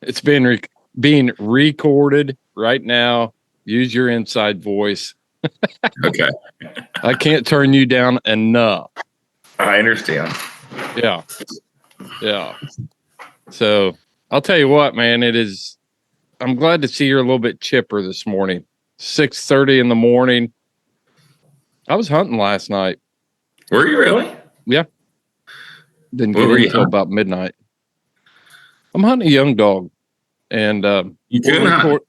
It's being recorded right now. Use your inside voice. Okay. I can't turn you down enough. I understand. Yeah. So I'll tell you what, man, I'm glad to see you're a little bit chipper this morning. 6:30 in the morning. I was hunting last night. Were you really? Yeah. Didn't get in until about midnight. I'm hunting a young dog. And you can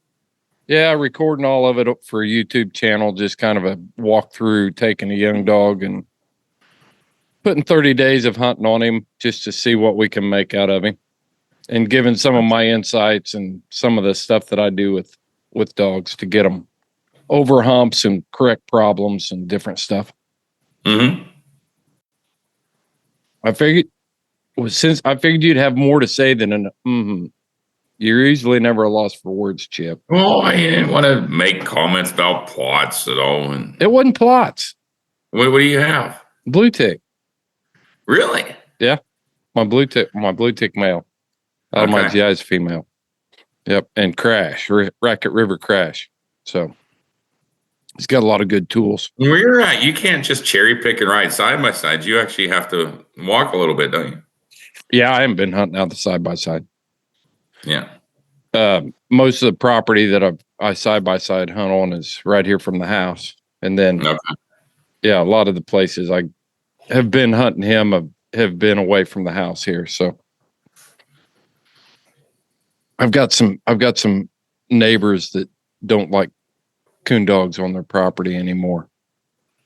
recording all of it for a YouTube channel, just kind of a walkthrough, taking a young dog and putting 30 days of hunting on him just to see what we can make out of him, and giving some of my insights and some of the stuff that I do with dogs to get them over humps and correct problems and different stuff. Mm-hmm. I figured you'd have more to say than an mm-hmm. You're usually never a loss for words, Chip. Well, I didn't want to make comments about plots at all. And it wasn't plots. What do you have? Blue tick. Really? Yeah. My blue tick male. Out of my GI's female. Yep. And Crash, Racket River Crash. So he's got a lot of good tools. Where you're at, you can't just cherry pick and ride side by side. You actually have to walk a little bit, don't you? Yeah, I haven't been hunting out the side by side. Yeah. Most of the property that I side by side hunt on is right here from the house. And then, a lot of the places I have been hunting him have been away from the house here. So I've got some neighbors that don't like coon dogs on their property anymore.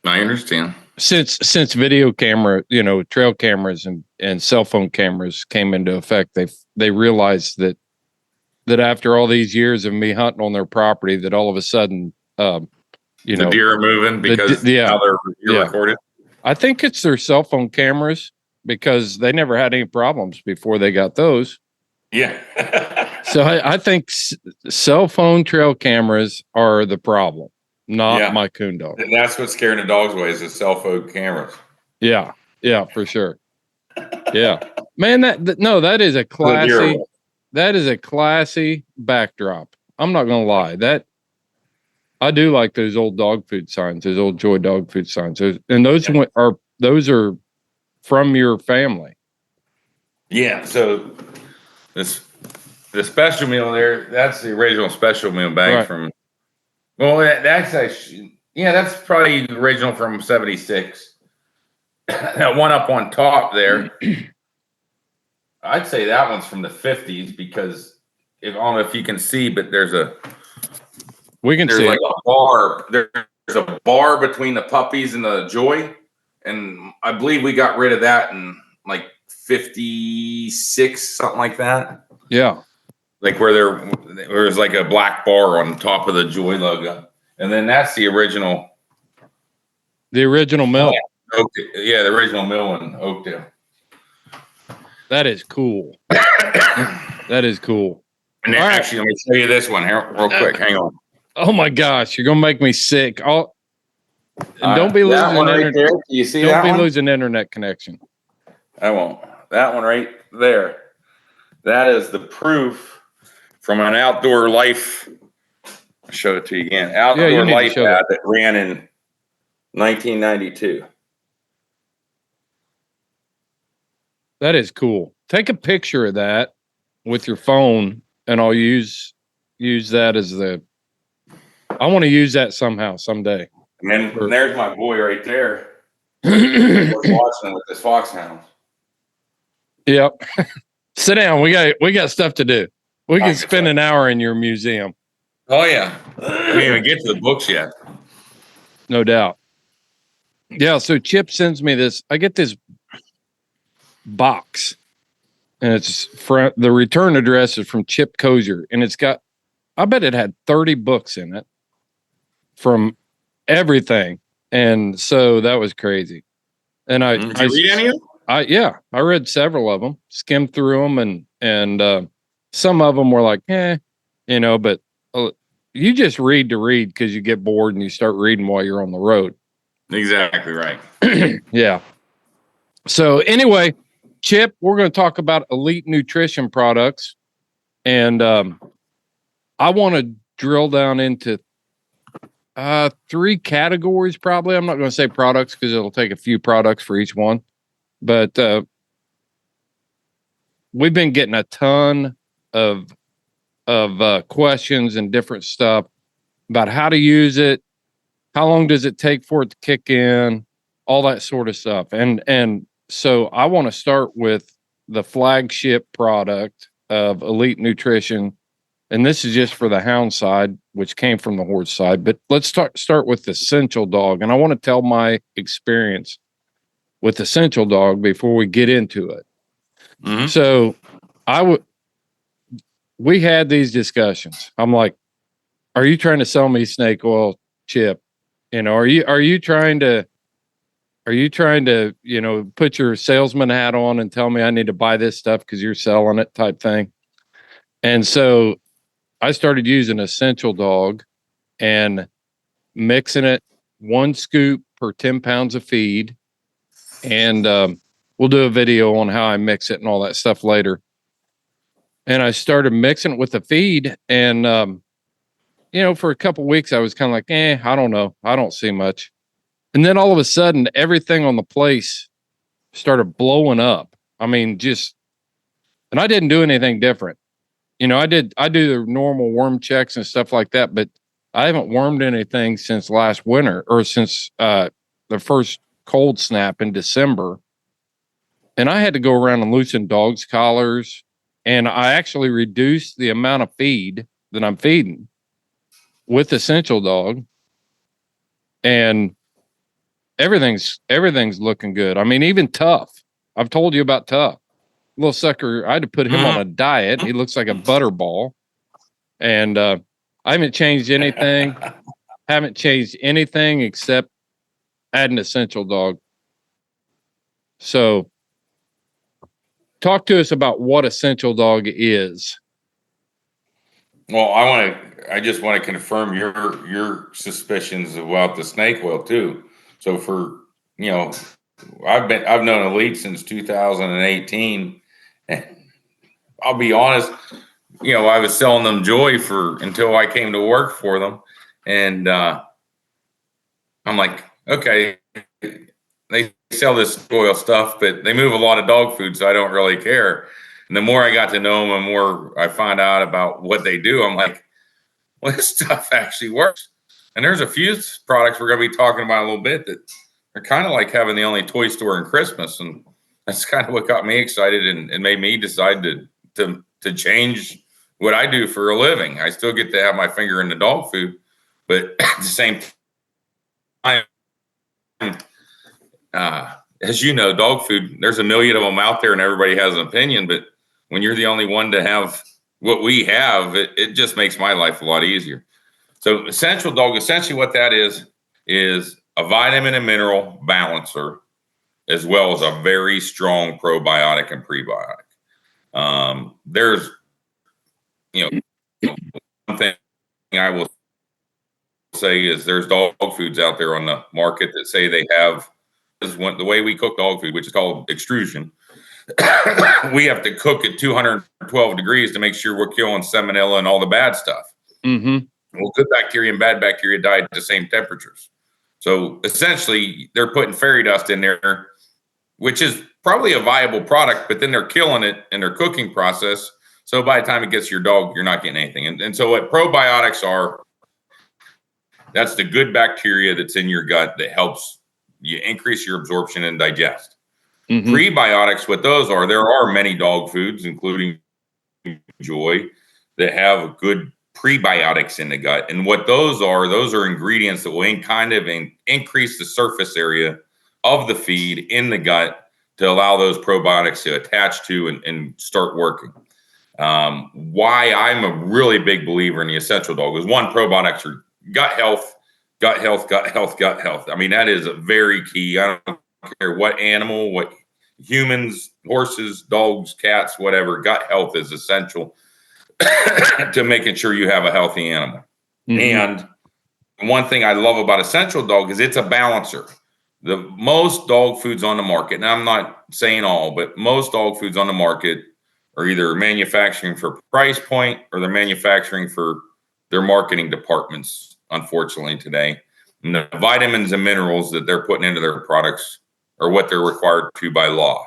I understand. Since video camera, trail cameras and cell phone cameras came into effect, they realized that after all these years of me hunting on their property, that all of a sudden, the deer are moving because now you're recorded. I think it's their cell phone cameras, because they never had any problems before they got those. Yeah. So I think cell phone trail cameras are the problem, not my coon dog. And that's what's scaring the dogs away, is the cell phone cameras. Yeah, for sure. Yeah, man. That is a classy. That is a classy backdrop. I'm not gonna lie. I do like those old dog food signs, those old Joy dog food signs. Those are from your family. Yeah. So the special meal there, that's the original special meal bag from. Well, that's actually, that's probably the original from '76. That one up on top there. I'd say that one's from the '50s, because I don't know if you can see, but there's like a bar. There's a bar between the puppies and the Joy, and I believe we got rid of that in like '56, something like that. Yeah, like where there was like a black bar on top of the Joy logo, and then that's the original. The original mill. Yeah, the original mill in Oakdale. That is cool. That is cool. And actually, let me show you this one here real quick. Hang on. Oh my gosh, you're gonna make me sick. Don't be losing internet. Right, you see don't be losing internet connection. I won't. That one right there. That is the proof from an Outdoor Life. I'll show it to you again. Outdoor Life ad that ran in 1992. That is cool. Take a picture of that with your phone, and I'll use that as I want to use that somehow, someday. And then there's my boy right there. Watching with this foxhound. Yep. Sit down. We got stuff to do. We can spend an hour in your museum. Oh yeah. We didn't even get to the books yet. No doubt. Yeah. So Chip sends me this. I get this box, and it's the return address is from Chip Kohser, and I bet it had 30 books in it from everything. And so that was crazy. And did you read any of them? I read several of them, skimmed through them, and some of them were like, but you just read to read because you get bored and you start reading while you're on the road. Exactly right. Yeah. So anyway, Chip, we're going to talk about elite nutrition products. And I want to drill down into 3 categories, probably. I'm not going to say products because it'll take a few products for each one. But we've been getting a ton of questions and different stuff about how to use it, how long does it take for it to kick in, all that sort of stuff. And so I want to start with the flagship product of Elite Nutrition. And this is just for the hound side, which came from the horse side. But let's start with the Essential Dog. And I want to tell my experience with Essential Dog before we get into it. Mm-hmm. So we had these discussions. I'm like, are you trying to sell me snake oil, Chip? You know, are you trying to, you know, put your salesman hat on and tell me I need to buy this stuff because you're selling it type thing? And so I started using Essential Dog and mixing it 1 scoop per 10 pounds of feed. And we'll do a video on how I mix it and all that stuff later. And I started mixing it with the feed. And, you know, for a couple of weeks, I was kind of like, I don't know. I don't see much. And then all of a sudden, everything on the place started blowing up. I mean, and I didn't do anything different. You know, I do the normal worm checks and stuff like that, but I haven't wormed anything since last winter or since the first cold snap in December. And I had to go around and loosen dogs' collars. And I actually reduced the amount of feed that I'm feeding with Essential Dog. And everything's looking good. I mean, even Tough. I've told you about Tough. Little sucker, I had to put him on a diet. He looks like a butterball. And I haven't changed anything. Except adding Essential Dog. So talk to us about what Essential Dog is. Well, I just want to confirm your suspicions about the snake oil too. So you know, I've known Elite since 2018, and I'll be honest, you know, I was selling them Joy until I came to work for them, and I'm like, okay, they sell this oil stuff, but they move a lot of dog food, so I don't really care. And the more I got to know them, the more I find out about what they do. I'm like, well, this stuff actually works. And there's a few products we're going to be talking about a little bit that are kind of like having the only toy store in Christmas. And that's kind of what got me excited and made me decide to change what I do for a living. I still get to have my finger in the dog food, but at the same time, as you know, dog food, there's a million of them out there and everybody has an opinion, but when you're the only one to have what we have, it just makes my life a lot easier. So Essential Dog, essentially what that is a vitamin and mineral balancer, as well as a very strong probiotic and prebiotic. There's, you know, one thing I will say is there's dog foods out there on the market that say they have the way we cook dog food, which is called extrusion. We have to cook at 212 degrees to make sure we're killing salmonella and all the bad stuff. Mm-hmm. Well, good bacteria and bad bacteria die at the same temperatures. So essentially, they're putting fairy dust in there, which is probably a viable product, but then they're killing it in their cooking process. So by the time it gets to your dog, you're not getting anything. And so what probiotics are, that's the good bacteria that's in your gut that helps you increase your absorption and digest. Mm-hmm. Prebiotics, what those are, there are many dog foods, including Joy, that have good prebiotics in the gut. And what those are ingredients that will increase the surface area of the feed in the gut to allow those probiotics to attach to and start working. Why I'm a really big believer in the Essential Dog is, one, probiotics are gut health. I mean, that is a very key. I don't care what animal, what humans, horses, dogs, cats, whatever, gut health is essential to making sure you have a healthy animal. Mm-hmm. And one thing I love about Essential Dog is it's a balancer. The most dog foods on the market, and I'm not saying all, but most dog foods on the market are either manufacturing for price point or they're manufacturing for their marketing departments, unfortunately, today. And the vitamins and minerals that they're putting into their products are what they're required to by law.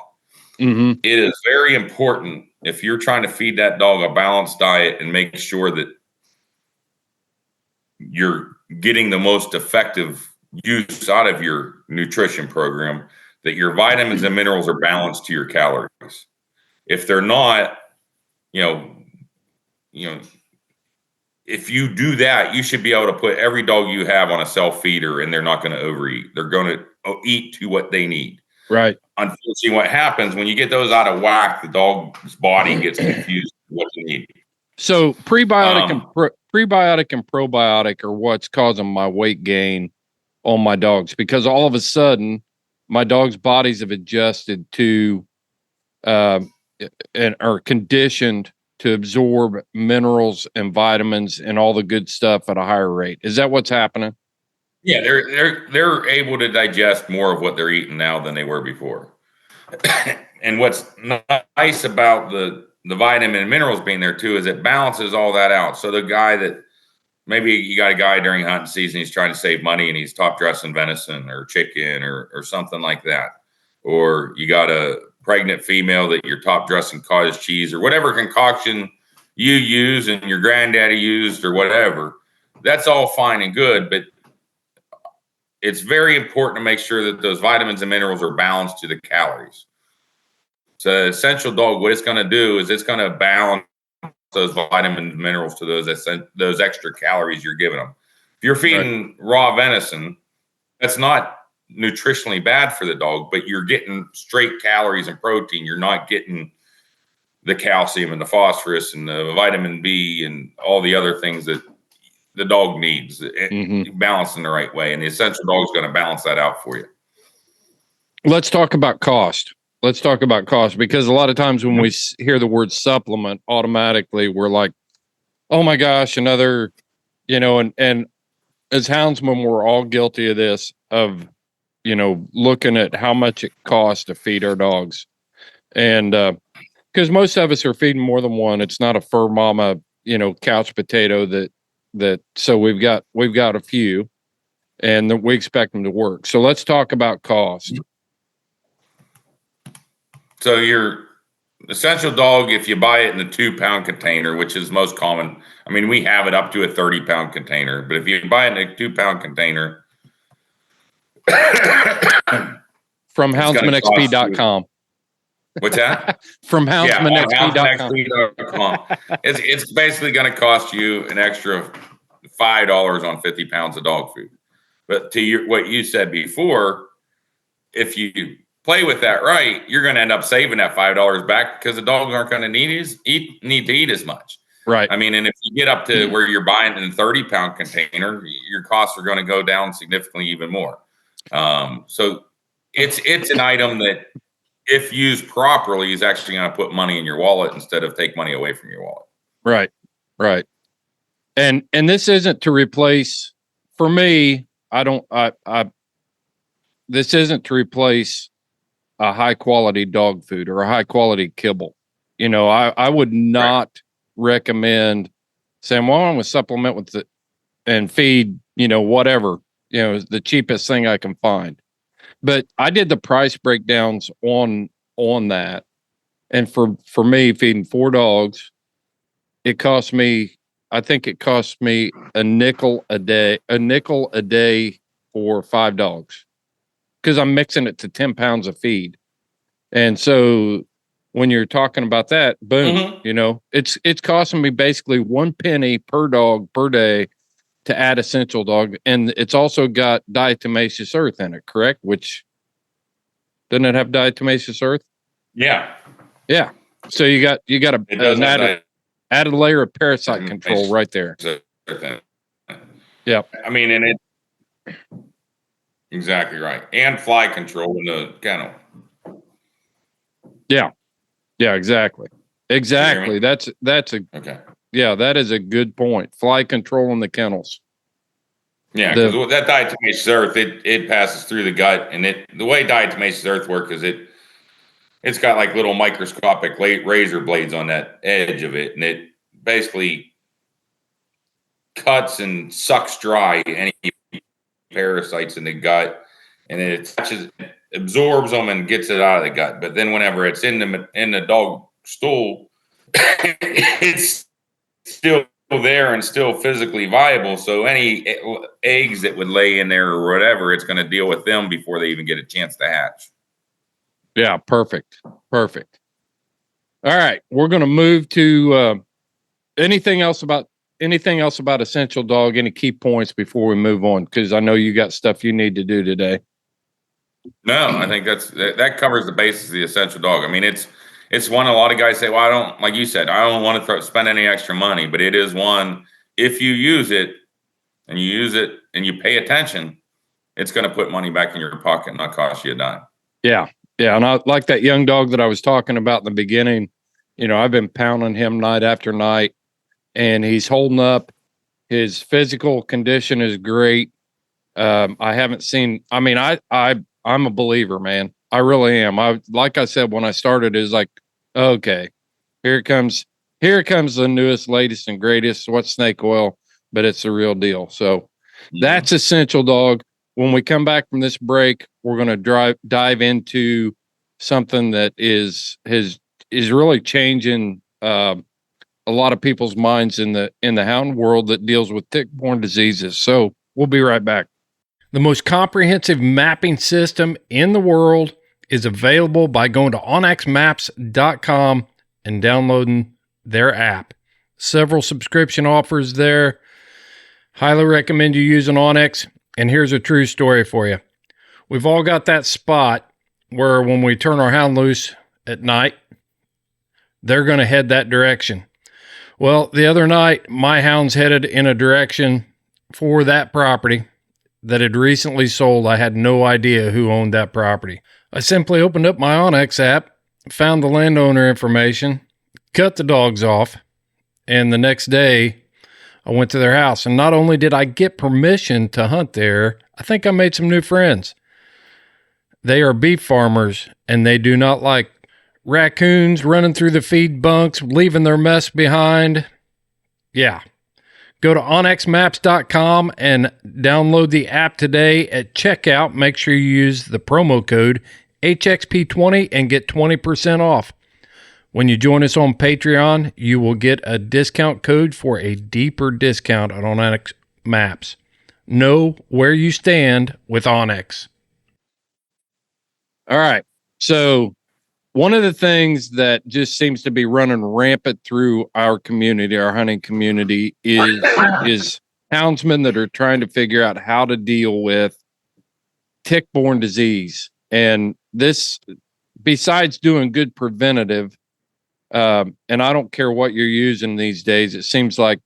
Mm-hmm. It is very important if you're trying to feed that dog a balanced diet and make sure that you're getting the most effective use out of your nutrition program, that your vitamins and minerals are balanced to your calories. If they're not, you know, if you do that, you should be able to put every dog you have on a self feeder, and they're not going to overeat. They're going to eat to what they need. Right. Unfortunately, what happens when you get those out of whack, the dog's body gets confused with what they need. So prebiotic and probiotic are what's causing my weight gain on my dogs, because all of a sudden my dogs' bodies have adjusted to and are conditioned to absorb minerals and vitamins and all the good stuff at a higher rate. Is that what's happening? Yeah, they're able to digest more of what they're eating now than they were before. And what's nice about the vitamin and minerals being there too is it balances all that out. So the guy that maybe you got a guy during hunting season, he's trying to save money and he's top dressing venison or chicken or something like that. Or you got a pregnant female that you're top dressing cottage cheese or whatever concoction you use and your granddaddy used or whatever. That's all fine and good, but it's very important to make sure that those vitamins and minerals are balanced to the calories. So essential dog, what it's going to do is it's going to balance those vitamins and minerals to those extra calories you're giving them. If you're feeding raw venison, that's not nutritionally bad for the dog, but you're getting straight calories and protein. You're not getting the calcium and the phosphorus and the vitamin B and all the other things that the dog needs, balanced in the right way. And the essential dog is going to balance that out for you. Let's talk about cost. Because a lot of times when we hear the word supplement, automatically we're like, oh my gosh, another, and as houndsmen, we're all guilty of this, of, looking at how much it costs to feed our dogs. And, because most of us are feeding more than one. It's not a fur mama, couch potato so we've got a few, and we expect them to work. So let's talk about cost. So your essential dog, if you buy it in the 2-pound container, which is most common, I mean, we have it up to a 30-pound container, but if you buy it in a 2-pound container, from houndsmenxp.com. What's that? From houndsmenxp.com. It's basically going to cost you an extra $5 on 50 pounds of dog food. But to what you said before, if you play with that right, you're going to end up saving that $5 back because the dogs aren't going to need to eat as much. Right. I mean, and if you get up to where you're buying in a 30-pound container, your costs are going to go down significantly even more. So it's an item that, if used properly, is actually going to put money in your wallet instead of take money away from your wallet. Right. And this isn't to replace, for me, this isn't to replace a high quality dog food or a high quality kibble. I would not recommend saying, well, I'm going to supplement with it and feed, whatever, the cheapest thing I can find. But I did the price breakdowns on that. And for me, feeding 4 dogs, I think it cost me a nickel a day for 5 dogs, because I'm mixing it to 10 pounds of feed. And so when you're talking about that, boom, it's costing me basically 1 penny per dog per day to add essential dog. And it's also got diatomaceous earth in it, correct? Which, doesn't it have diatomaceous earth? Yeah. So you got an added layer of parasite control right there. Yeah. I mean, and it exactly right. And fly control in the kennel. Yeah, exactly. That's okay. Yeah, that is a good point. Fly control in the kennels. Yeah, because that diatomaceous earth, it passes through the gut, and the way diatomaceous earth works is it's got like little microscopic razor blades on that edge of it, and it basically cuts and sucks dry any parasites in the gut, and it absorbs them and gets it out of the gut. But then whenever it's in the dog stool, it's still there and still physically viable. So any eggs that would lay in there or whatever, it's going to deal with them before they even get a chance to hatch. Yeah, perfect. All right, we're going to move to anything else about Essential Dog? Any key points before we move on? Because I know you got stuff you need to do today. No, I think that covers the basis of the Essential Dog. I mean, it's one a lot of guys say, well, I don't, like you said, I don't want to spend any extra money, but it is one, if you use it and you pay attention, it's going to put money back in your pocket and not cost you a dime. Yeah. And I like that young dog that I was talking about in the beginning. I've been pounding him night after night, and he's holding up. His physical condition is great. I haven't seen, I mean, I'm a believer, man. I really am. Like I said, when I started, it was like, okay, here comes the newest, latest, and greatest. What's snake oil? But it's the real deal. So that's Essential Dog. When we come back from this break, we're going to dive into something that is really changing a lot of people's minds in the hound world that deals with tick-borne diseases. So we'll be right back. The most comprehensive mapping system in the world is available by going to onxmaps.com and downloading their app. Several subscription offers there. Highly recommend you using Onx. And here's a true story for you. We've all got that spot where when we turn our hound loose at night, they're going to head that direction. Well, the other night, my hounds headed in a direction for that property that had recently sold. I had no idea who owned that property. I simply opened up my Onx app, found the landowner information, cut the dogs off, and the next day I went to their house. And not only did I get permission to hunt there, I think I made some new friends. They are beef farmers, and they do not like raccoons running through the feed bunks, leaving their mess behind. Yeah. Go to onxmaps.com and download the app today. At checkout, make sure you use the promo code HXP20 and get 20% off. When you join us on Patreon, you will get a discount code for a deeper discount on Onx Maps. Know where you stand with Onx. All right. So one of the things that just seems to be running rampant through our community, our hunting community, is houndsmen that are trying to figure out how to deal with tick-borne disease. And this, besides doing good preventative, and I don't care what you're using these days, it seems like,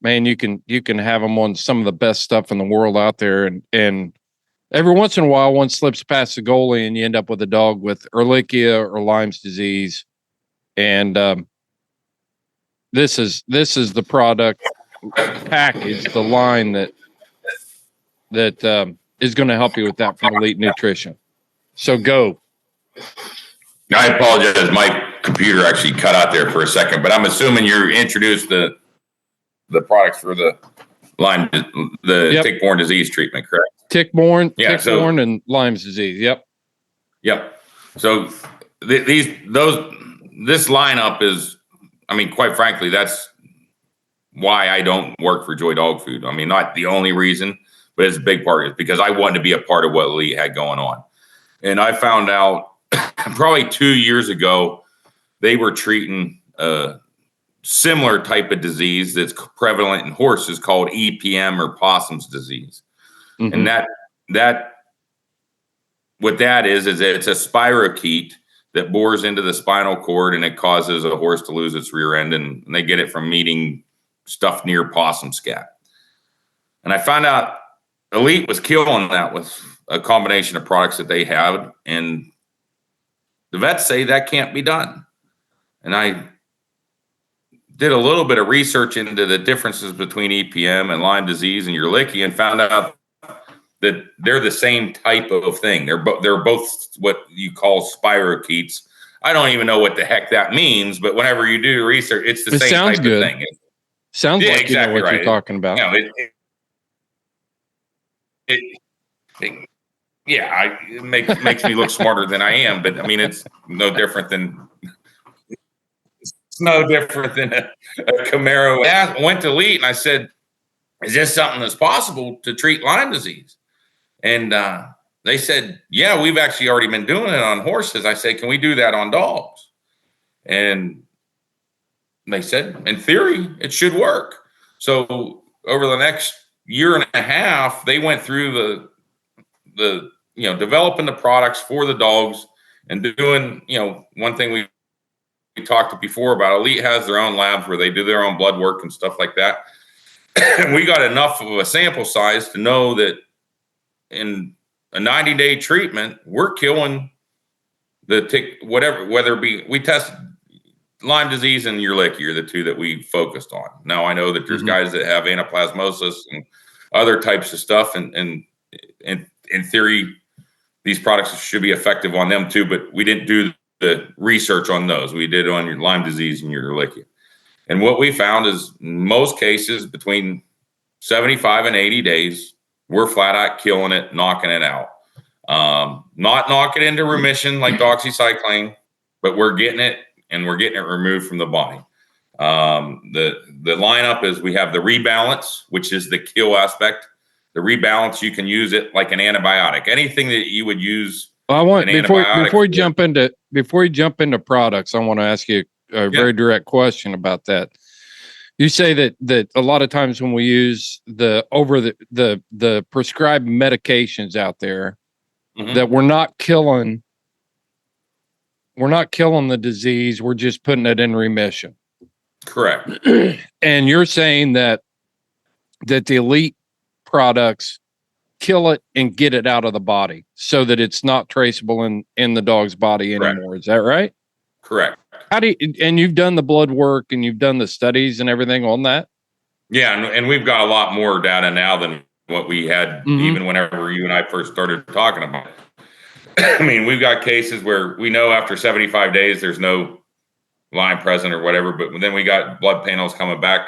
man, you can have them on some of the best stuff in the world out there, and every once in a while, one slips past the goalie, and you end up with a dog with Ehrlichia or Lyme's disease. And this is the product package, the line that is going to help you with that from Elite Nutrition. So go. I apologize. My computer actually cut out there for a second, but I'm assuming you introduced the products for the Lyme, tick-borne disease treatment, correct? Tick-borne and Lyme's disease. Yep. So this lineup is, I mean, quite frankly, that's why I don't work for Joy Dog Food. I mean, not the only reason, but it's a big part of it because I wanted to be a part of what Elite had going on. And I found out probably 2 years ago, they were treating a similar type of disease that's prevalent in horses called EPM or possum's disease. Mm-hmm. And that what that is it's a spirochete that bores into the spinal cord, and it causes a horse to lose its rear end, and they get it from eating stuff near possum scat. And I found out Elite was killing that with a combination of products that they had, and the vets say that can't be done. And I did a little bit of research into the differences between EPM and Lyme disease and Ehrlichia, and found out that they're the same type of thing. They're both what you call spirochetes, I don't even know what the heck that means, but whenever you do research, it's the same type of thing. Sounds like exactly, you know what you're talking about. It makes me look smarter than I am, but I mean, it's no different than a Camaro. I went to Elite and I said, "Is this something that's possible to treat Lyme disease?" And they said, "Yeah, we've actually already been doing it on horses." I said, "Can we do that on dogs?" And they said, "In theory, it should work." So over the next year and a half, they went through the developing the products for the dogs and doing, one thing we talked before about. Elite has their own labs where they do their own blood work and stuff like that. And we got enough of a sample size to know that in a 90-day treatment, we're killing the tick, whether it be, we tested Lyme disease and Ehrlichia are the two that we focused on. Now I know that there's guys that have anaplasmosis and other types of stuff, and in theory, these products should be effective on them too, but we didn't do the research on those. We did on your Lyme disease and your Ehrlichia. And what we found is in most cases between 75 and 80 days, we're flat out killing it, knocking it out. Not knocking it into remission like doxycycline, but we're getting it removed from the body. The lineup is we have the rebalance, which is the kill aspect. The rebalance, you can use it like an antibiotic. Anything that you would use. Well, I want before you jump into products, I want to ask you a very direct question about that. You say that a lot of times when we use the prescribed medications out there, that we're not killing the disease, we're just putting it in remission. Correct. And you're saying that the Elite products kill it and get it out of the body so that it's not traceable in the dog's body anymore. Correct. Is that right? Correct. And you've done the blood work and you've done the studies and everything on that? Yeah. And we've got a lot more data now than what we had even whenever you and I first started talking about it. I mean, we've got cases where we know after 75 days, there's no Lyme present or whatever, but then we got blood panels coming back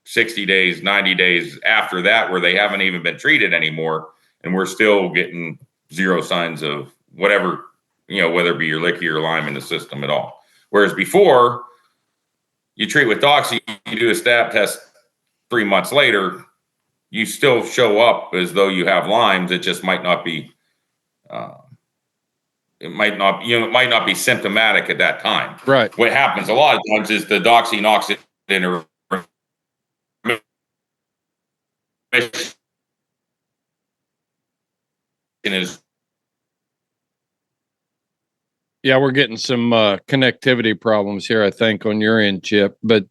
60 days, 90 days after that, where they haven't even been treated anymore. And we're still getting zero signs of whatever, whether it be Ehrlichia or Lyme in the system at all. Whereas before you treat with doxy, you do a stab test 3 months later, you still show up as though you have Lyme's. It just might not be, it might not be symptomatic at that time. Right. What happens a lot of times is the doxy knocks it in a Yeah, we're getting some connectivity problems here, I think, on your end, Chip. But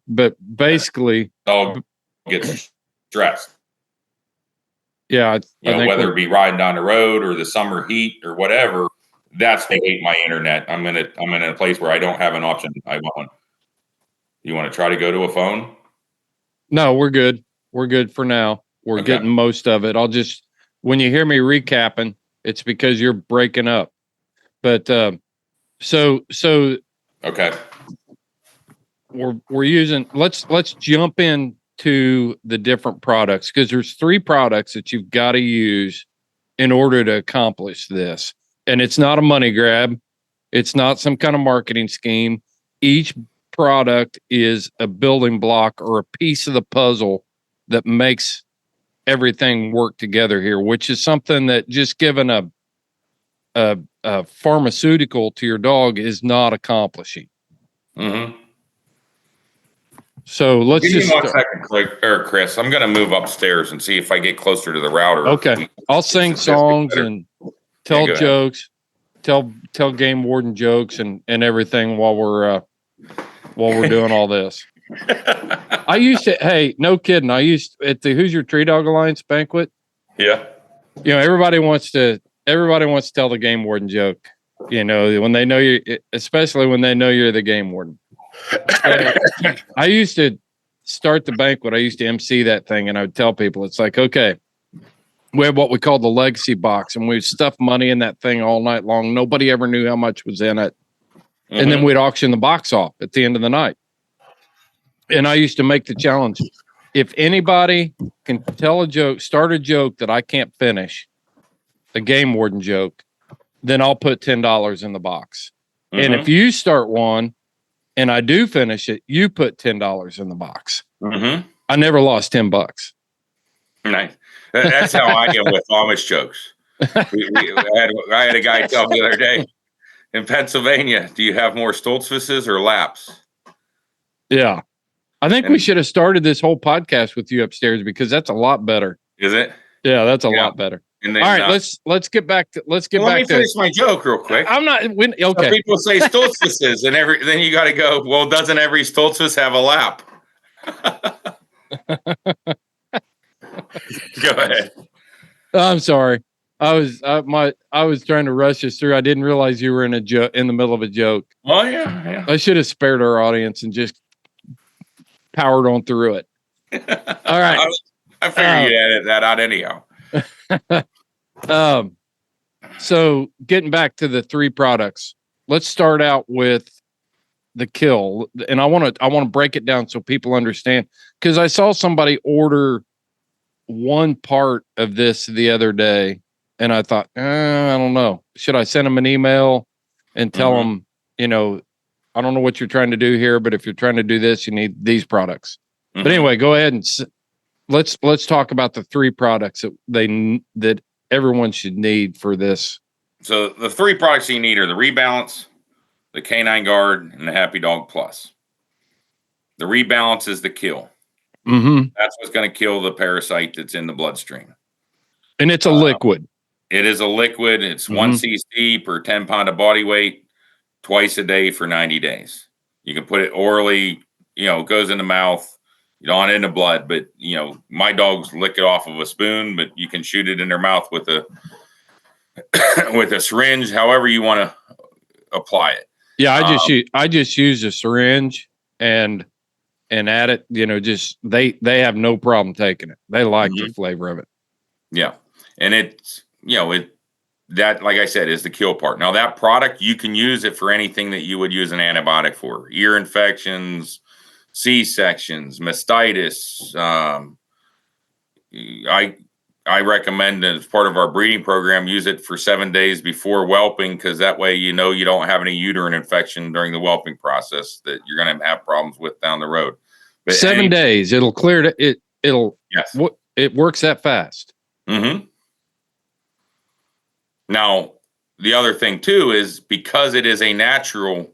basically, dog gets stressed. Yeah, I think whether it be riding down the road or the summer heat or whatever. That's they hate my internet. I'm in a place where I don't have an option. You want to try to go to a phone? No, we're good. We're good for now. We're getting most of it. When you hear me recapping, it's because you're breaking up. But so okay. We're using let's jump into the different products, because there's 3 products that you've got to use in order to accomplish this. And it's not a money grab. It's not some kind of marketing scheme. Each product is a building block or a piece of the puzzle that makes everything work together here, which is something that just given a pharmaceutical to your dog is not accomplishing. So let's give me 1 second, Chris. I'm going to move upstairs and see if I get closer to the router. Okay. I'll sing songs and tell jokes, tell game warden jokes and everything while we're doing all this. I used to, hey, no kidding. I used at the Who's Your Tree Dog Alliance banquet. Yeah. Everybody wants to tell the game warden joke, when they know you, especially when they know you're the game warden. I used to start the banquet. I used to MC that thing, and I would tell people, it's like, okay, we have what we call the legacy box, and we stuff money in that thing all night long. Nobody ever knew how much was in it. and then we'd auction the box off at the end of the night. And I used to make the challenge. If anybody can tell a joke, start a joke that I can't finish, a game warden joke, then I'll put $10 in the box. And if you start one and I do finish it, you put $10 in the box. I never lost $10. Nice. That's how I am with Amish jokes. I had a guy tell me the other day, in Pennsylvania, do you have more Stoltzfuses or laps? Yeah. I think we should have started this whole podcast with you upstairs because that's a lot better. Is it? Yeah, that's a lot better. And then, all right, let's get back to let me finish my joke real quick. I'm not okay. So people say Stoltzfuses, and then you got to go. Well, doesn't every Stoltzfus have a lap? Go ahead. I'm sorry. I was trying to rush us through. I didn't realize you were in the middle of a joke. Oh yeah. I should have spared our audience and just powered on through it. All right. I figured you'd edit that out anyhow. So getting back to the 3 products, let's start out with the kill. And I want to break it down so people understand, because I saw somebody order one part of this the other day and I thought, I don't know. Should I send them an email and tell them, I don't know what you're trying to do here, but if you're trying to do this, you need these products. But anyway, go ahead and let's talk about the 3 products that everyone should need for this. So the 3 products you need are the Rebalance, the Canine Guard, and the Happy Dog Plus. The Rebalance is the kill. That's what's going to kill the parasite that's in the bloodstream. And it's a liquid. It is a liquid. It's 1 cc per 10 pound of body weight, twice a day for 90 days. You can put it orally, it goes in the mouth. You don't want it in the blood, but my dogs lick it off of a spoon, but you can shoot it in their mouth with a with a syringe, however you want to apply it. Yeah, I just use a syringe and add it. Just they have no problem taking it. They like the flavor of it. Yeah, and it's that, like I said, is the kill part. Now that product, you can use it for anything that you would use an antibiotic for: ear infections, C-sections, mastitis. I recommend, as part of our breeding program, use it for 7 days before whelping, because that way you don't have any uterine infection during the whelping process that you're going to have problems with down the road. But 7 days, it'll clear it. It works that fast. Now, the other thing too is, because it is a natural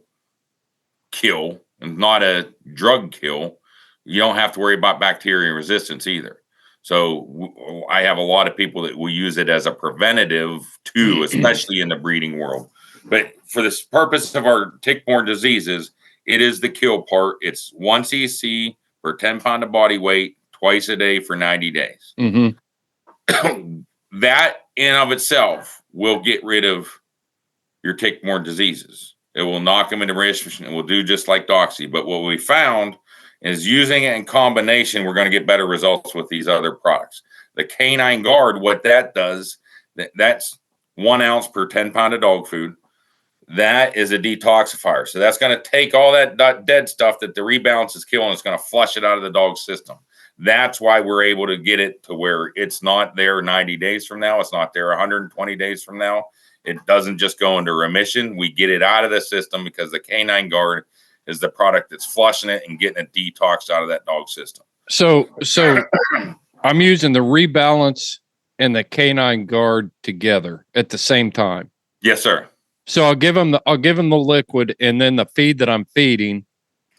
kill and not a drug kill, you don't have to worry about bacteria resistance either. So I have a lot of people that will use it as a preventative too, especially in the breeding world. But for this purpose of our tick-borne diseases, it is the kill part. It's 1 cc per 10 pound of body weight, twice a day for 90 days. That in of itself will get rid of your tick-borne diseases. It will knock them into remission. It will do just like Doxy. But what we found is, using it in combination, we're going to get better results with these other products. The Canine Guard, what that does, that's 1 ounce per 10 pound of dog food. That is a detoxifier. So that's going to take all that dead stuff that the Rebalance is killing. It's going to flush it out of the dog's system. That's why we're able to get it to where it's not there 90 days from now. It's not there 120 days from now. It doesn't just go into remission. We get it out of the system because the Canine Guard is the product that's flushing it and getting it detoxed out of that dog system. So I'm using the Rebalance and the Canine Guard together at the same time. Yes, sir. So I'll give them the liquid, and then the feed that I'm feeding,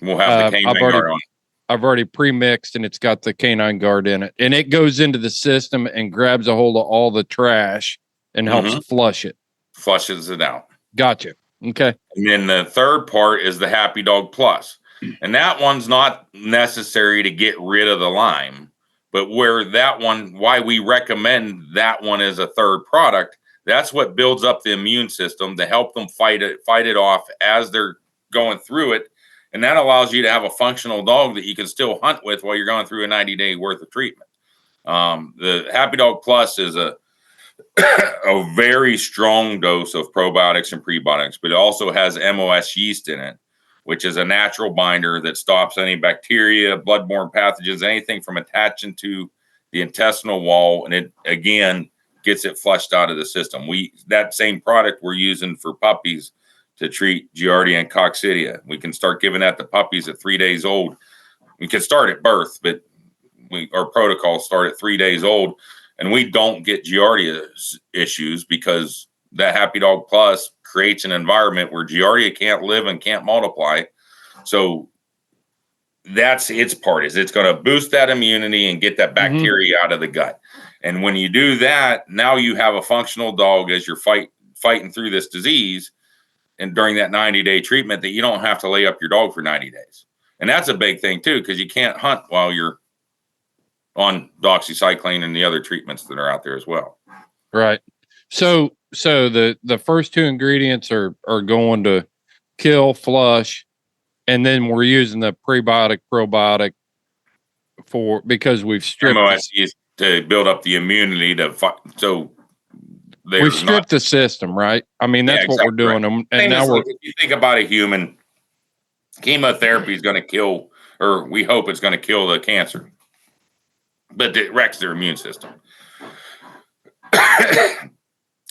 we'll have the Canine Guard on it. I've already pre-mixed, and it's got the Canine Guard in it, and it goes into the system and grabs a hold of all the trash and helps flush it. Flushes it out. Gotcha. Okay. And then the third part is the Happy Dog Plus. And that one's not necessary to get rid of the Lyme, but why we recommend that one as a third product, that's what builds up the immune system to help them fight it off as they're going through it. And that allows you to have a functional dog that you can still hunt with while you're going through a 90-day worth of treatment. The Happy Dog Plus is a a very strong dose of probiotics and prebiotics, but it also has MOS yeast in it, which is a natural binder that stops any bacteria, bloodborne pathogens, anything from attaching to the intestinal wall. And it, again, gets it flushed out of the system. That same product we're using for puppies to treat Giardia and Coccidia. We can start giving that to puppies at 3 days old. We can start at birth, but our protocols start at 3 days old, and we don't get Giardia issues because that Happy Dog Plus creates an environment where Giardia can't live and can't multiply. So that's its part, is it's going to boost that immunity and get that bacteria out of the gut. And when you do that, now you have a functional dog as you're fighting through this disease. And during that 90-day treatment, that you don't have to lay up your dog for 90 days. And that's a big thing too, because you can't hunt while you're on doxycycline and the other treatments that are out there as well. Right. So the first two ingredients are going to kill, flush, and then we're using the prebiotic, probiotic because we've stripped MOS used to build up the immunity we've stripped the system, right? I mean, that's what we're doing. Right. And now if you think about a human, chemotherapy is going to kill, or we hope it's going to kill the cancer, but it wrecks their immune system.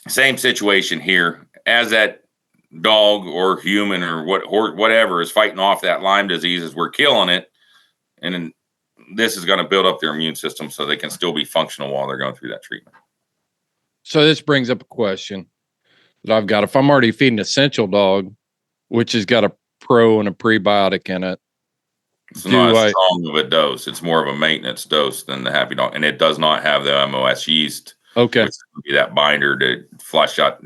Same situation here. As that dog or human or whatever is fighting off that Lyme disease, as we're killing it, and this is going to build up their immune system so they can still be functional while they're going through that treatment. So this brings up a question that I've got. If I'm already feeding Essential Dog, which has got a pro and a prebiotic in it, it's not as strong of a dose. It's more of a maintenance dose than the Happy Dog, and it does not have the MOS yeast. Okay, which would be that binder to flush out.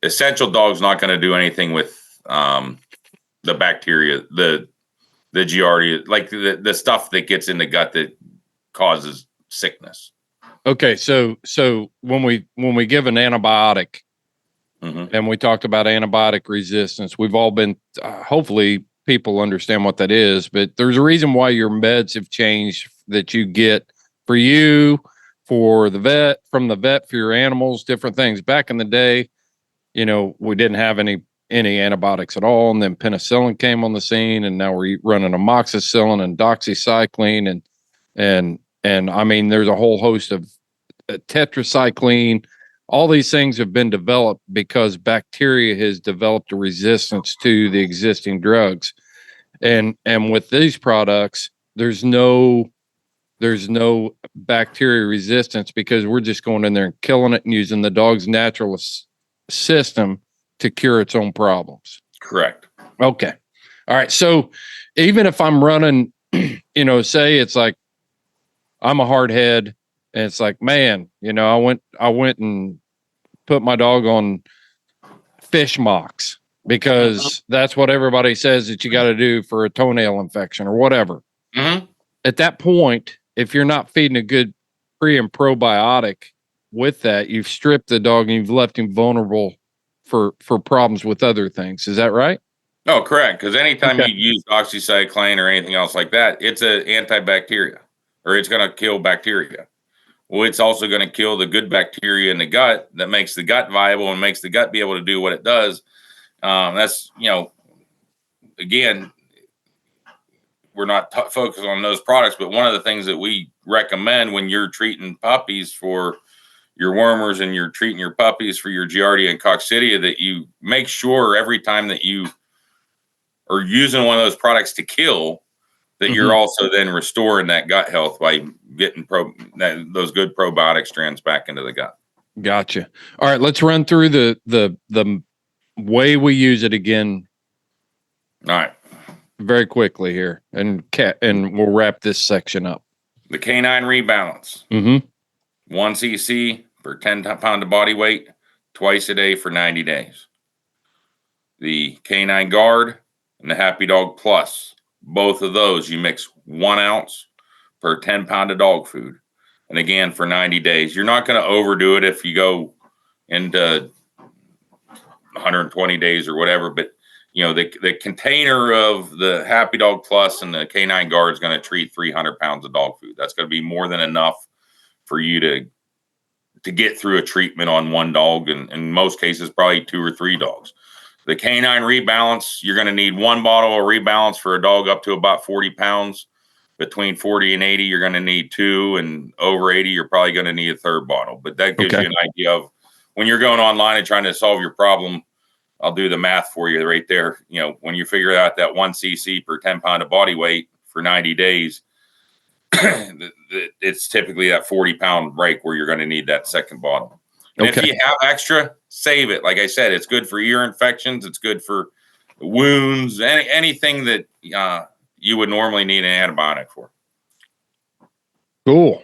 Essential Dog's not going to do anything with the bacteria, the Giardia, like the stuff that gets in the gut that causes sickness. Okay, so when we give an antibiotic, and we talked about antibiotic resistance, we've all been hopefully people understand what that is, but there's a reason why your meds have changed that you get for you, for the vet, from the vet for your animals, different things. Back in the day, we didn't have any antibiotics at all, and then penicillin came on the scene, and now we're running amoxicillin and doxycycline and I mean, there's a whole host of tetracycline. All these things have been developed because bacteria has developed a resistance to the existing drugs. And with these products, there's no bacteria resistance because we're just going in there and killing it and using the dog's natural system to cure its own problems. Correct. Okay. All right. So even if I'm running, say it's like, I'm a hard head, and it's like, man, I went and put my dog on fish mocks because that's what everybody says that you got to do for a toenail infection or whatever. At that point, if you're not feeding a good pre and probiotic with that, you've stripped the dog and you've left him vulnerable for problems with other things. Is that right? No, correct. Because anytime you use doxycycline or anything else like that, it's an antibacteria. Or it's going to kill bacteria. Well, it's also going to kill the good bacteria in the gut that makes the gut viable and makes the gut be able to do what it does. That's, again, we're not focused on those products, but one of the things that we recommend when you're treating puppies for your wormers and you're treating your puppies for your Giardia and Coccidia, that you make sure every time that you are using one of those products to kill, that you're also then restoring that gut health by getting those good probiotic strands back into the gut. Gotcha. All right, let's run through the way we use it again. All right, very quickly here, and we'll wrap this section up. The canine rebalance. 1 cc per 10 pound of body weight, twice a day for 90 days. The canine guard and the Happy Dog Plus. Both of those, you mix 1 ounce per 10 pound of dog food. And again, for 90 days, you're not going to overdo it if you go into 120 days or whatever. But, the container of the Happy Dog Plus and the Canine Guard is going to treat 300 pounds of dog food. That's going to be more than enough for you to to get through a treatment on one dog, and in most cases, probably 2 or 3 dogs. The canine rebalance, you're going to need 1 bottle of rebalance for a dog up to about 40 pounds. Between 40 and 80, you're going to need 2, and over 80, you're probably going to need a 3rd bottle. But that gives you an idea of when you're going online and trying to solve your problem. I'll do the math for you right there. You know, when you figure out that 1 cc per 10 pound of body weight for 90 days, it's typically that 40 pound break where you're going to need that 2nd bottle. And if you have extra, save it. Like I said, it's good for ear infections. It's good for wounds, anything that you would normally need an antibiotic for. Cool.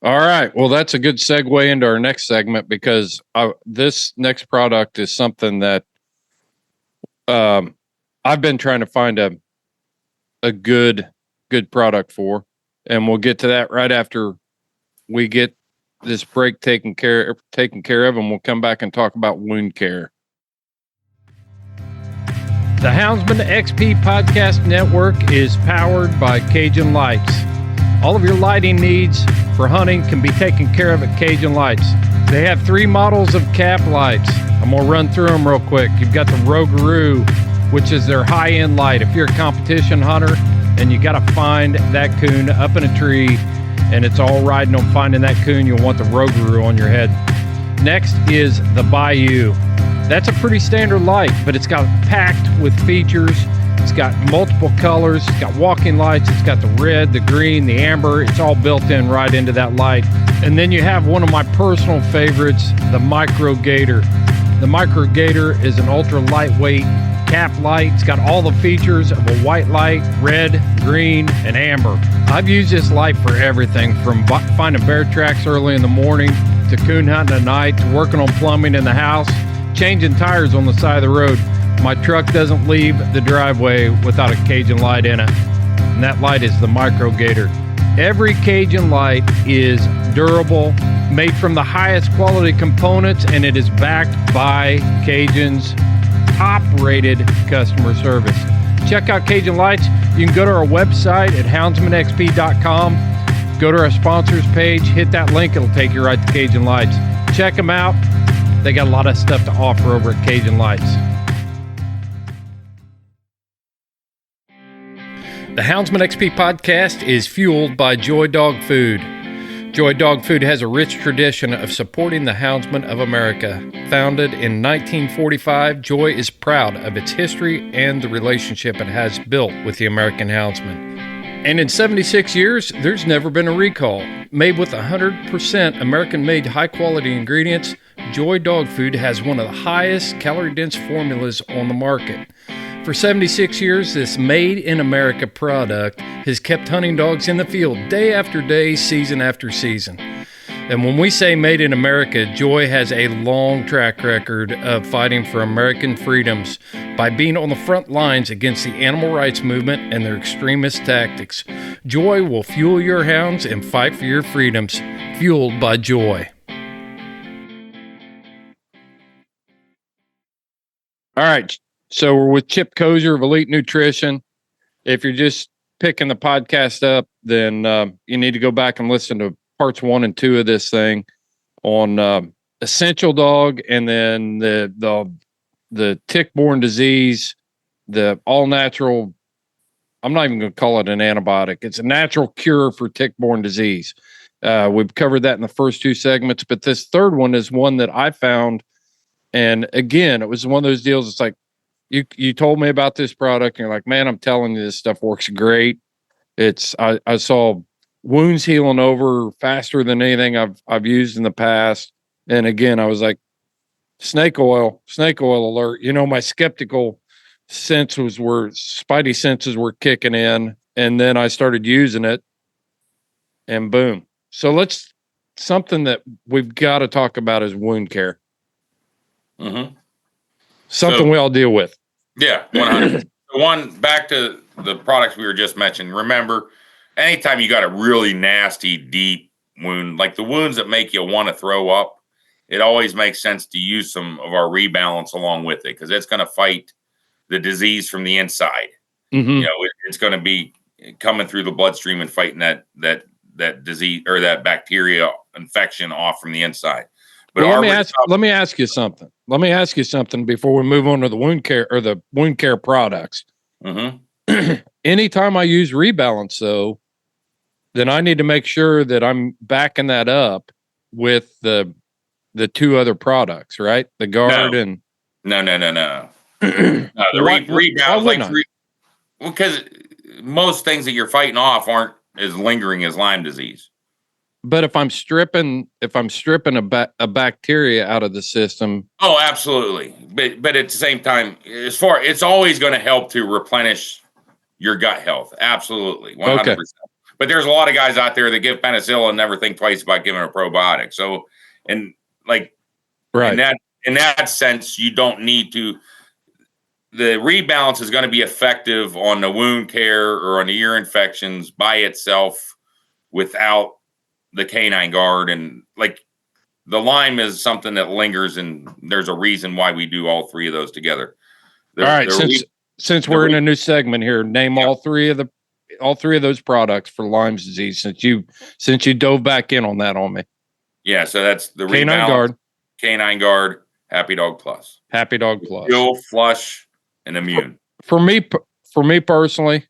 All right. Well, that's a good segue into our next segment, because this next product is something that I've been trying to find a good product for, and we'll get to that right after we get this break taken care of, and we'll come back and talk about wound care. The Houndsman XP Podcast Network is powered by Cajun Lights. All of your lighting needs for hunting can be taken care of at Cajun Lights. They have 3 models of cap lights. I'm going to run through them real quick. You've got the Rougarou, which is their high-end light. If you're a competition hunter and you got to find that coon up in a tree and it's all riding on finding that coon, you'll want the Rougarou on your head. Next is the Bayou. That's a pretty standard light, but it's got packed with features. It's got multiple colors. It's got walking lights. It's got the red, the green, the amber. It's all built in right into that light. And then you have one of my personal favorites, the Micro Gator. The Micro Gator is an ultra lightweight cap light. It's got all the features of a white light, red, green, and amber. I've used this light for everything from finding bear tracks early in the morning to coon hunting at night to working on plumbing in the house, changing tires on the side of the road. My truck doesn't leave the driveway without a Cajun light in it, and that light is the Micro Gator. Every Cajun light is durable, made from the highest quality components, and it is backed by Cajun's top-rated customer service. Check out Cajun Lights. You can go to our website at houndsmenxp.com. Go to our sponsors page, hit that link, it'll take you right to Cajun Lights. Check them out. They got a lot of stuff to offer over at Cajun Lights. The Houndsman XP Podcast is fueled by Joy Dog Food. Joy Dog Food has a rich tradition of supporting the houndsmen of America. Founded in 1945, Joy is proud of its history and the relationship it has built with the American houndsman. And in 76 years, there's never been a recall. Made with 100% American-made high-quality ingredients, Joy Dog Food has one of the highest calorie-dense formulas on the market. For 76 years, this made-in-America product has kept hunting dogs in the field day after day, season after season. And when we say made in America, Joy has a long track record of fighting for American freedoms by being on the front lines against the animal rights movement and their extremist tactics. Joy will fuel your hounds and fight for your freedoms, fueled by Joy. All right. So we're with Chip Kohser of Elite Nutrition. If you're just picking the podcast up, then you need to go back and listen to parts 1 and 2 of this thing on essential dog, and then the tick-borne disease, the all-natural. I'm not even going to call it an antibiotic. It's a natural cure for tick-borne disease. We've covered that in the first 2 segments, but this third one is one that I found, and again, it was one of those deals. It's like, You told me about this product, and you're like, man, I'm telling you, this stuff works great. I saw wounds healing over faster than anything I've used in the past. And again, I was like, snake oil alert. You know, my skeptical spidey senses were kicking in, and then I started using it, and boom. So something that we've got to talk about is wound care. Mm-hmm. Something we all deal with. Yeah, 100%. Back to the products we were just mentioning. Remember, anytime you got a really nasty, deep wound, like the wounds that make you want to throw up, it always makes sense to use some of our rebalance along with it, because it's going to fight the disease from the inside. Mm-hmm. You know, it's going to be coming through the bloodstream and fighting that disease or that bacteria infection off from the inside. But well, let me ask you something. Let me ask you something before we move on to the wound care products. Mm-hmm. Anytime I use rebalance, though, then I need to make sure that I'm backing that up with the two other products, right? The guard and no. No, the rebalance, because most things that you're fighting off aren't as lingering as Lyme disease. But if I'm stripping a bacteria out of the system, oh, absolutely. But at the same time, it's always going to help to replenish your gut health. Absolutely, 100%. Okay. But there's a lot of guys out there that give penicillin and never think twice about giving a probiotic. So, and like, right. In that sense, you don't need to. The rebalance is going to be effective on the wound care or on the ear infections by itself without the canine guard. And like the Lyme is something that lingers, and there's a reason why we do all three of those together. All right. Since we're in a new segment here, name all three of those products for Lyme's disease, since you dove back in on that on me. Yeah. So that's the canine guard, Happy Dog Plus, Fuel, Flush, and Immune. For me personally,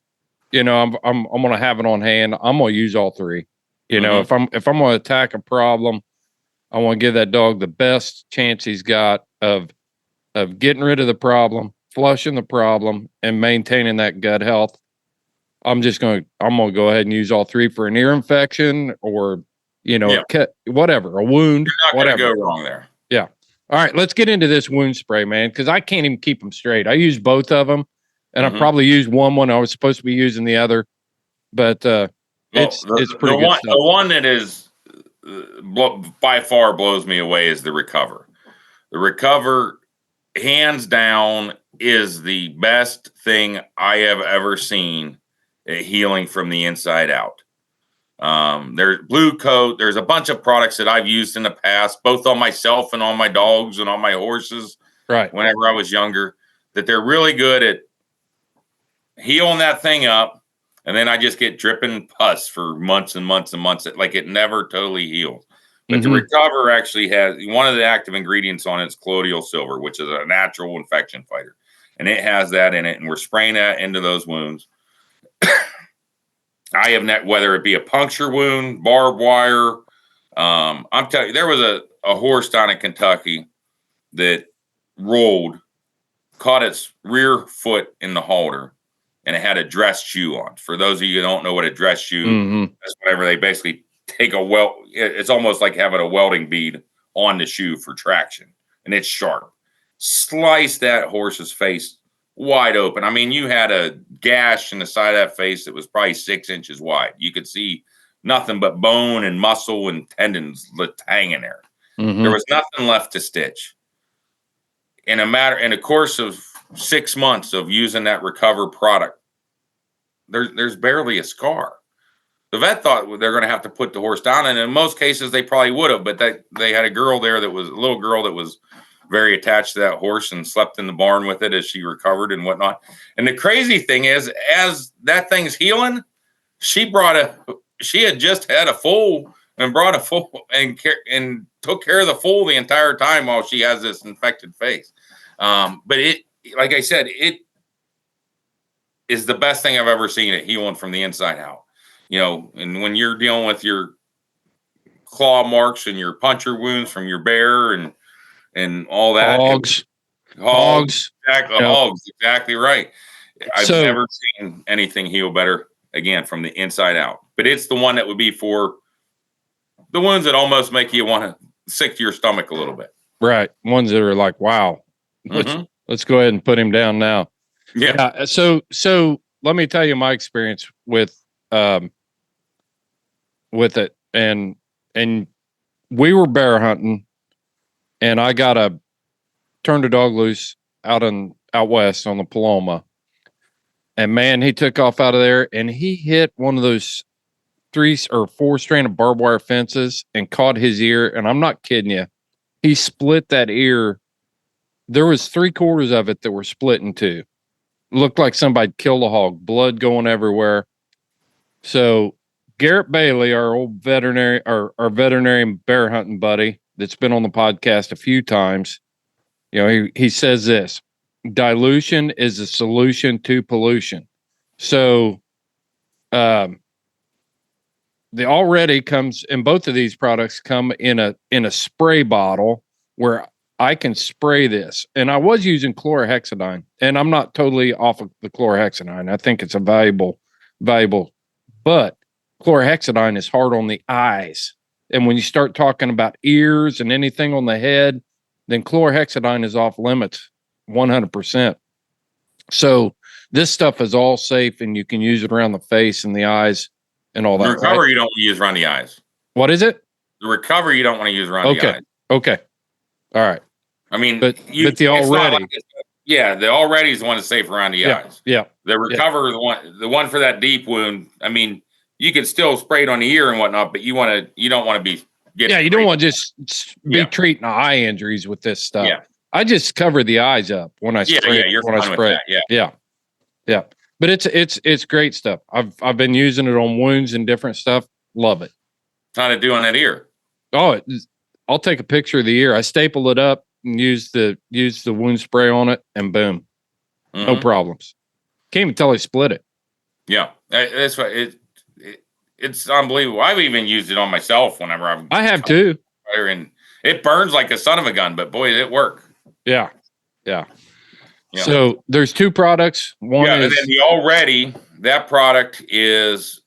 I'm going to have it on hand. I'm going to use all three. If I'm going to attack a problem, I want to give that dog the best chance he's got of getting rid of the problem, flushing the problem, and maintaining that gut health. I'm going to go ahead and use all three for an ear infection or, whatever, a wound. You're not going to go wrong there. Yeah. All right, let's get into this wound spray, man, because I can't even keep them straight. I use both of them, and I probably used one when I was supposed to be using the other, but it's pretty good stuff. The one that is by far blows me away is the Recover. The Recover, hands down, is the best thing I have ever seen at healing from the inside out. There's Blue Coat. There's a bunch of products that I've used in the past, both on myself and on my dogs and on my horses. Right. Whenever I was younger, that they're really good at healing that thing up. And then I just get dripping pus for months and months and months. Like it never totally heals. But the Recover actually has one of the active ingredients on it's colloidal silver, which is a natural infection fighter. And it has that in it. And we're spraying that into those wounds. I have whether it be a puncture wound, barbed wire. I'm telling you, there was a horse down in Kentucky that rolled, caught its rear foot in the halter, and it had a dress shoe on. For those of you who don't know what a dress shoe, that's whenever they basically take a weld. It's almost like having a welding bead on the shoe for traction, and it's sharp. Slice that horse's face wide open. I mean, you had a gash in the side of that face that was probably 6 inches wide. You could see nothing but bone and muscle and tendons hanging there. There was nothing left to stitch. In a course of 6 months of using that Recover product, there's barely a scar. The vet thought they're going to have to put the horse down, and in most cases they probably would have. But they had a little girl that was very attached to that horse and slept in the barn with it as she recovered and whatnot. And the crazy thing is, as that thing's healing, she had just had a foal and brought a foal and took care of the foal the entire time while she has this infected face. But like I said, it is the best thing I've ever seen at healing from the inside out. And when you're dealing with your claw marks and your puncture wounds from your bear and all that. Hogs. Exactly. Yep. Hogs. Exactly right. I've never seen anything heal better, again, from the inside out. But it's the one that would be for the ones that almost make you want to sick to your stomach a little bit. Right. Ones that are like, wow, let's go ahead and put him down now. Yeah. So let me tell you my experience with it. And we were bear hunting, and I turned a dog loose out west on the Paloma. And man, he took off out of there, and he hit one of those 3 or 4 strand of barbed wire fences and caught his ear. And I'm not kidding you. He split that ear. There was 3/4 of it that were split in two. Looked like somebody killed a hog, blood going everywhere. So Garrett Bailey, our old veterinary, our veterinarian bear hunting buddy that's been on the podcast a few times, he says this: dilution is a solution to pollution. So, the already comes in both of these products come in a spray bottle where I can spray this. And I was using chlorhexidine, and I'm not totally off of the chlorhexidine. I think it's a valuable, but chlorhexidine is hard on the eyes. And when you start talking about ears and anything on the head, then chlorhexidine is off limits 100%. So this stuff is all safe, and you can use it around the face and the eyes and all that. The recovery you don't want to use around the eyes. What is it? The recovery you don't want to use around the eyes. Okay. All right. I mean, but the already. The already is the one that's safe around the eyes. Yeah. The recover, the one for that deep wound. I mean, you can still spray it on the ear and whatnot, but you don't want to be getting. Yeah, you don't want to just be treating eye injuries with this stuff. Yeah. I just cover the eyes up when I spray. Yeah, you're when fine I spray. With that. Yeah. But it's great stuff. I've been using it on wounds and different stuff. Love it. How'd it do on that ear? Oh, I'll take a picture of the ear. I staple it up and use the wound spray on it, and boom, no problems. Can't even tell I split it. Yeah, that's what it's unbelievable. I've even used it on myself whenever I have too. And it burns like a son of a gun, but boy, it worked. Yeah. So there's two products. One is, and then the already, that product is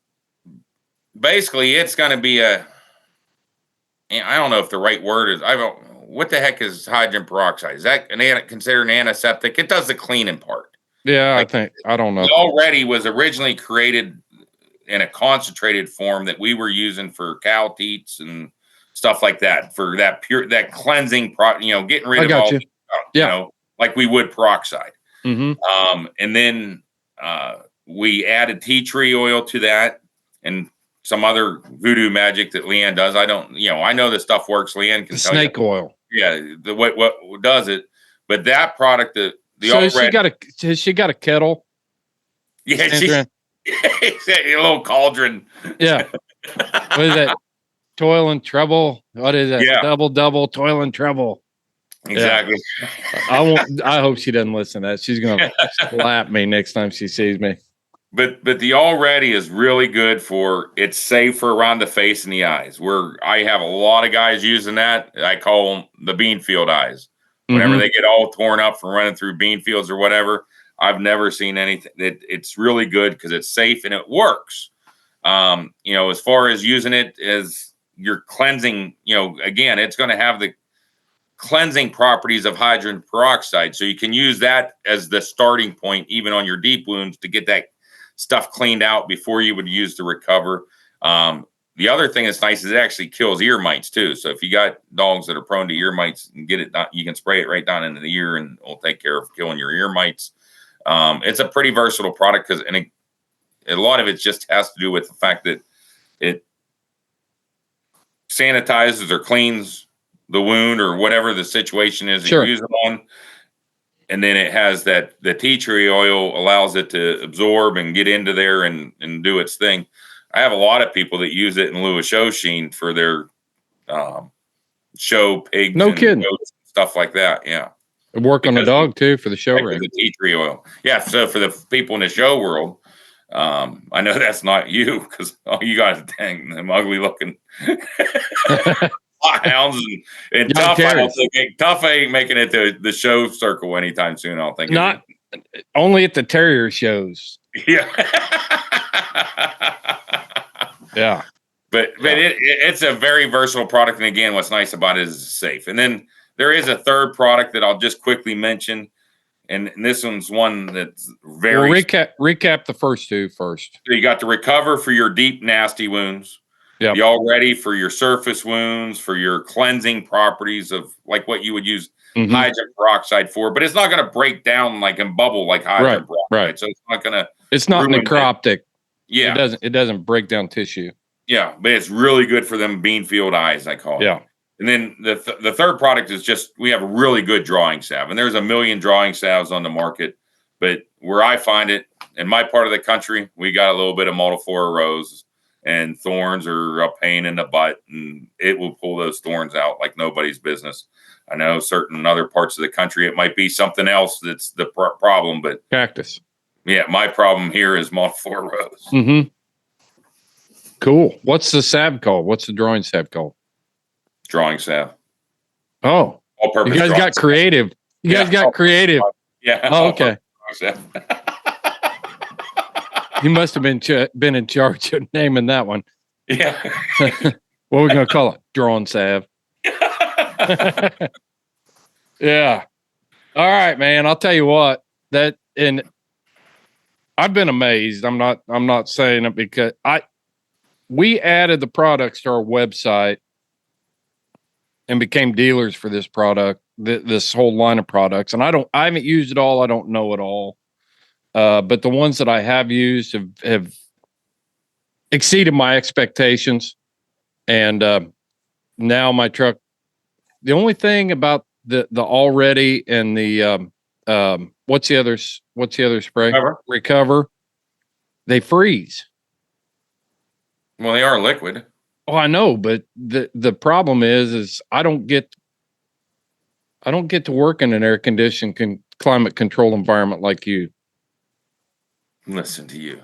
basically, it's going to be I don't know if the right word is, what the heck is hydrogen peroxide? Is that considered an antiseptic? It does the cleaning part. Yeah, I don't know. It already was originally created in a concentrated form that we were using for cow teats and stuff like that, for that cleansing getting rid of all, like we would peroxide. Mm-hmm. And then we added tea tree oil to that and some other voodoo magic that Leanne does. I know this stuff works. Leanne can tell you. Snake oil. Yeah, what does it? But that product, has she got a kettle? Yeah, she's a little cauldron. Yeah. What is that? Toil and trouble. What is that? Yeah. Double, toil and trouble. Exactly. Yeah. I hope she doesn't listen to that. She's gonna slap me next time she sees me. But the already is really good it's safe for around the face and the eyes. Where I have a lot of guys using that. I call them the bean field eyes. Whenever they get all torn up from running through bean fields or whatever, I've never seen anything. It's really good because it's safe and it works. As far as using it as you're cleansing, again, it's going to have the cleansing properties of hydrogen peroxide. So you can use that as the starting point, even on your deep wounds, to get that stuff cleaned out before you would use the recover. The other thing that's nice is it actually kills ear mites too. So if you got dogs that are prone to ear mites, and get it done, you can spray it right down into the ear and it'll take care of killing your ear mites. It's a pretty versatile product a lot of it just has to do with the fact that it sanitizes or cleans the wound or whatever the situation is that you're using on. And then it has the tea tree oil allows it to absorb and get into there and do its thing. I have a lot of people that use it in lieu of show sheen for their show pigs. No kidding. Stuff like that. Yeah. Work on the dog too for the show ring. The tea tree oil. Yeah. So for the people in the show world, I know that's not you because you guys dang them ugly looking hounds and Tough. I don't think Tough ain't making it to the show circle anytime soon. I don't think. Not only at the terrier shows. Yeah. Yeah. But it's a very versatile product. And again, what's nice about it is it's safe. And then there is a third product that I'll just quickly mention. And this one's one that's very... Well, recap the first two first. So you got the recover for your deep, nasty wounds. Yeah. The already for your surface wounds, for your cleansing properties of like what you would use hydrogen peroxide for. But it's not going to break down and bubble like hydrogen peroxide. Right. So it's not going to... It's not necroptic. Yeah. It doesn't break down tissue. Yeah, but it's really good for them bean field eyes, I call it. Yeah. And then the third product is we have a really good drawing salve. And there's a million drawing salves on the market. But where I find it, in my part of the country, we got a little bit of Multiflora Rose. and thorns are a pain in the butt, and it will pull those thorns out like nobody's business. I know certain other parts of the country, it might be something else that's the problem, but cactus. Yeah, my problem here is multiple rows. Mm-hmm. Cool. What's the salve called? What's the drawing salve called? Drawing salve. Oh, All-purpose. You guys got creative. You guys got creative. Yeah. Oh, okay. You must have been in charge of naming that one. Yeah. What are we going to call it? Drawing salve. Yeah. All right, man. I'll tell you what. And I've been amazed. I'm not saying it because we added the products to our website and became dealers for this product, this whole line of products. And I haven't used it all. I don't know it all. But the ones that I have used have exceeded my expectations. And now my truck, the only thing about the already and the what's the other spray? Recover. They freeze. Well, they are liquid. Oh, I know, but the problem is I don't get to work in an air conditioned climate control environment like you. Listen to you.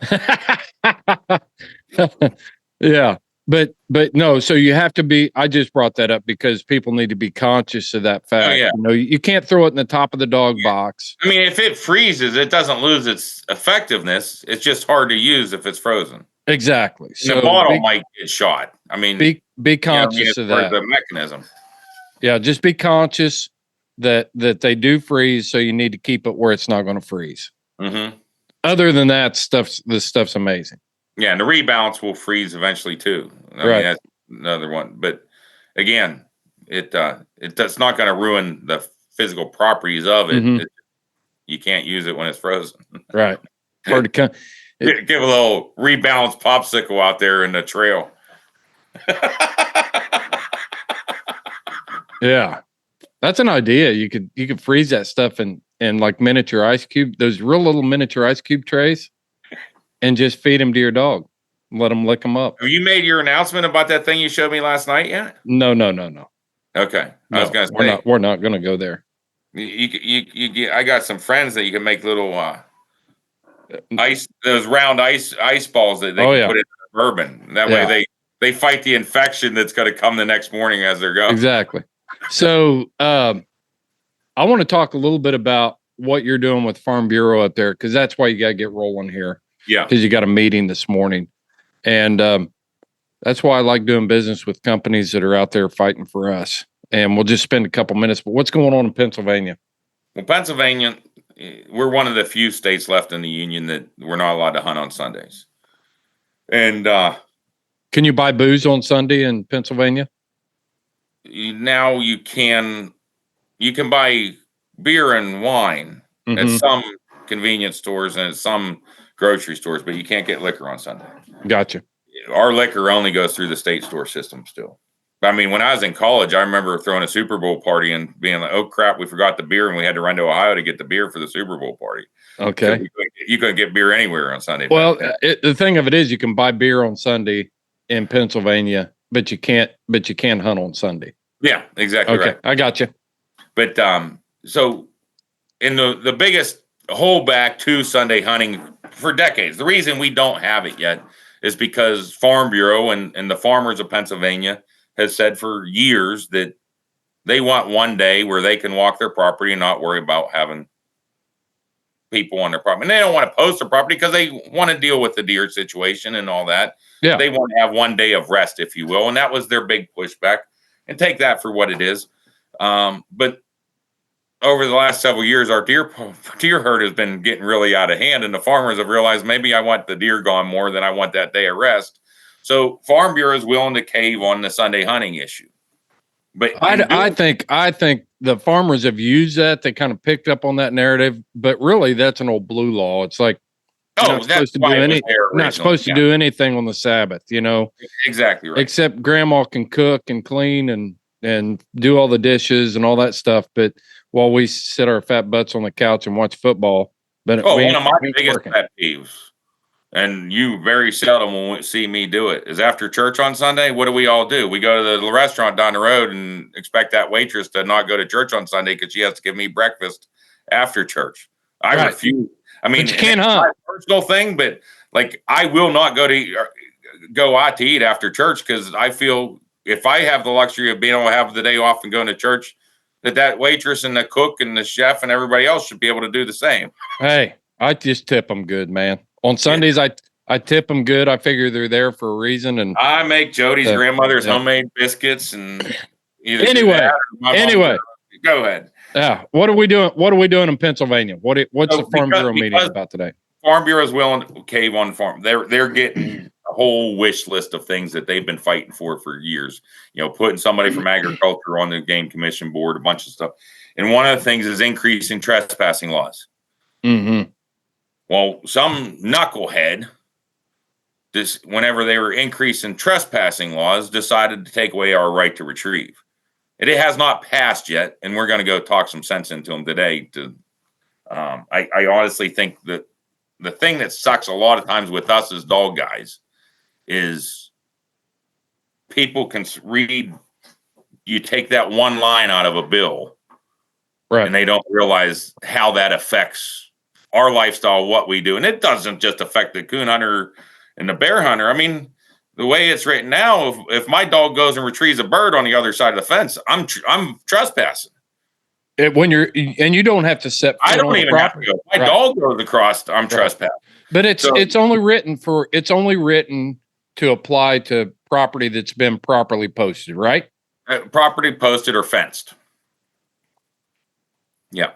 Yeah. But no, so you have to be, I just brought that up because people need to be conscious of that fact. Oh, yeah. You know, you can't throw it in the top of the dog box. I mean, if it freezes, it doesn't lose its effectiveness. It's just hard to use if it's frozen. Exactly. So the bottle might get shot. I mean, be conscious of that. The mechanism. Yeah, just be conscious that they do freeze, so you need to keep it where it's not going to freeze. Mm-hmm. Other than that, this stuff's amazing. Yeah, and the rebalance will freeze eventually too. I mean, that's another one. But again, it's not going to ruin the physical properties of it. Mm-hmm. You can't use it when it's frozen. Right. Hard to come. Give a little rebalance popsicle out there in the trail. Yeah, that's an idea. You could freeze that stuff in like miniature ice cube, those real little miniature ice cube trays, and just feed them to your dog. Let them lick them up. Have you made your announcement about that thing you showed me last night yet? No. Okay, I was going to say we're not going to go there. I got some friends that you can make little those round ice balls that they can put in bourbon. That way they fight the infection that's going to come the next morning as they're going. Exactly. So I want to talk a little bit about what you're doing with Farm Bureau up there, because that's why you got to get rolling here. Yeah. Because you got a meeting this morning. And that's why I like doing business with companies that are out there fighting for us. And we'll just spend a couple minutes. But what's going on in Pennsylvania? Well, Pennsylvania, we're one of the few states left in the union that we're not allowed to hunt on Sundays. And can you buy booze on Sunday in Pennsylvania? Now you can buy beer and wine at some convenience stores and at some grocery stores, but you can't get liquor on Sunday. Gotcha. Our liquor only goes through the state store system still. I mean, when I was in college, I remember throwing a Super Bowl party and being like, oh, crap, we forgot the beer, and we had to run to Ohio to get the beer for the Super Bowl party. Okay. So you couldn't get beer anywhere on Sunday. Well, the thing of it is you can buy beer on Sunday in Pennsylvania, but you can't hunt on Sunday. Yeah, exactly right. I got you. But so in the biggest holdback to Sunday hunting for decades, the reason we don't have it yet is because Farm Bureau and the farmers of Pennsylvania has said for years that they want one day where they can walk their property and not worry about having people on their property. And they don't want to post their property because they want to deal with the deer situation and all that. Yeah. They want to have one day of rest, if you will. And that was their big pushback. And take that for what it is. But over the last several years, our deer herd has been getting really out of hand. And the farmers have realized maybe I want the deer gone more than I want that day of rest. So Farm Bureau is willing to cave on the Sunday hunting issue. But I think the farmers have used that. They kind of picked up on that narrative, but really that's an old blue law. It's like, not supposed to do anything on the Sabbath, you know? Exactly right. Except grandma can cook and clean and do all the dishes and all that stuff. But while we sit our fat butts on the couch and watch football, but one of my biggest pet peeves and you very seldom will see me do it, is after church on Sunday, what do we all do? We go to the restaurant down the road and expect that waitress to not go to church on Sunday because she has to give me breakfast after church. I refuse. I mean, but you can't hunt. It's not a personal thing, but like I will not go out to eat after church because I feel if I have the luxury of being able to have the day off and going to church, that waitress and the cook and the chef and everybody else should be able to do the same. Hey, I just tip them good, man. On Sundays, I tip them good. I figure they're there for a reason. And I make Jody's grandmother's homemade biscuits and anyway, go ahead. Yeah. What are we doing? What are we doing in Pennsylvania? What's the Farm Bureau meeting about today? Farm Bureau is willing to cave on farm. They're getting a whole wish list of things that they've been fighting for years. Putting somebody from agriculture on the game commission board, a bunch of stuff. And one of the things is increasing trespassing laws. Mm-hmm. Well, some knucklehead, whenever they were increasing trespassing laws, decided to take away our right to retrieve. It has not passed yet, and we're going to go talk some sense into them today. I honestly think that the thing that sucks a lot of times with us as dog guys is people can read, you take that one line out of a bill, right, and they don't realize how that affects our lifestyle, what we do. And it doesn't just affect the coon hunter and the bear hunter. I mean, the way it's written now, if my dog goes and retrieves a bird on the other side of the fence, I'm trespassing. You don't have to set. I don't even have to go. My dog goes across, I'm trespassing. But it's only written to apply to property that's been properly posted, right? Property posted or fenced. Yeah.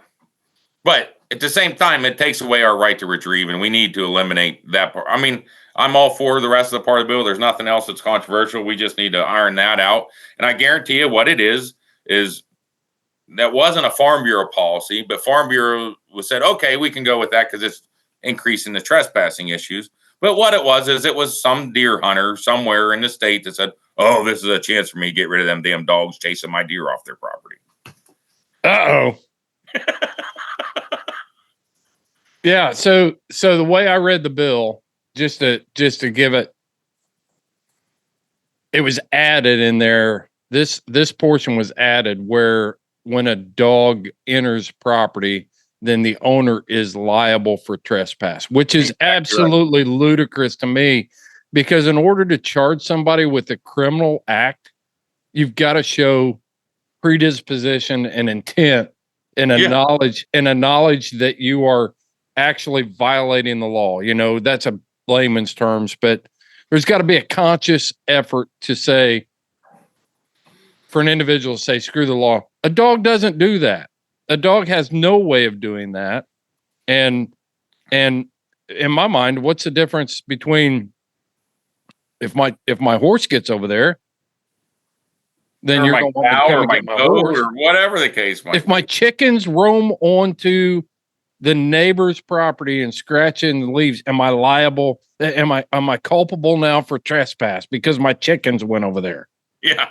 But at the same time, it takes away our right to retrieve, and we need to eliminate that part. I mean, I'm all for the rest of the part of the bill. There's nothing else that's controversial. We just need to iron that out. And I guarantee you what it is that wasn't a Farm Bureau policy, but Farm Bureau said, okay, we can go with that because it's increasing the trespassing issues. But what it was some deer hunter somewhere in the state that said, oh, this is a chance for me to get rid of them damn dogs chasing my deer off their property. Uh-oh. Yeah. So the way I read the bill, just to give it was added in there. This portion was added where when a dog enters property, then the owner is liable for trespass, which is absolutely ludicrous to me, because in order to charge somebody with a criminal act, you've got to show predisposition and intent and a knowledge that you are actually violating the law. That's a layman's terms, but there's got to be a conscious effort to say, for an individual to say, screw the law. A dog doesn't do that. A dog has no way of doing that. And in my mind, what's the difference between if my horse gets over there, then you're going to cow or my goat or whatever the case might be. If my chickens roam onto the neighbor's property and scratch in the leaves, am I liable? Am I culpable now for trespass because my chickens went over there? Yeah.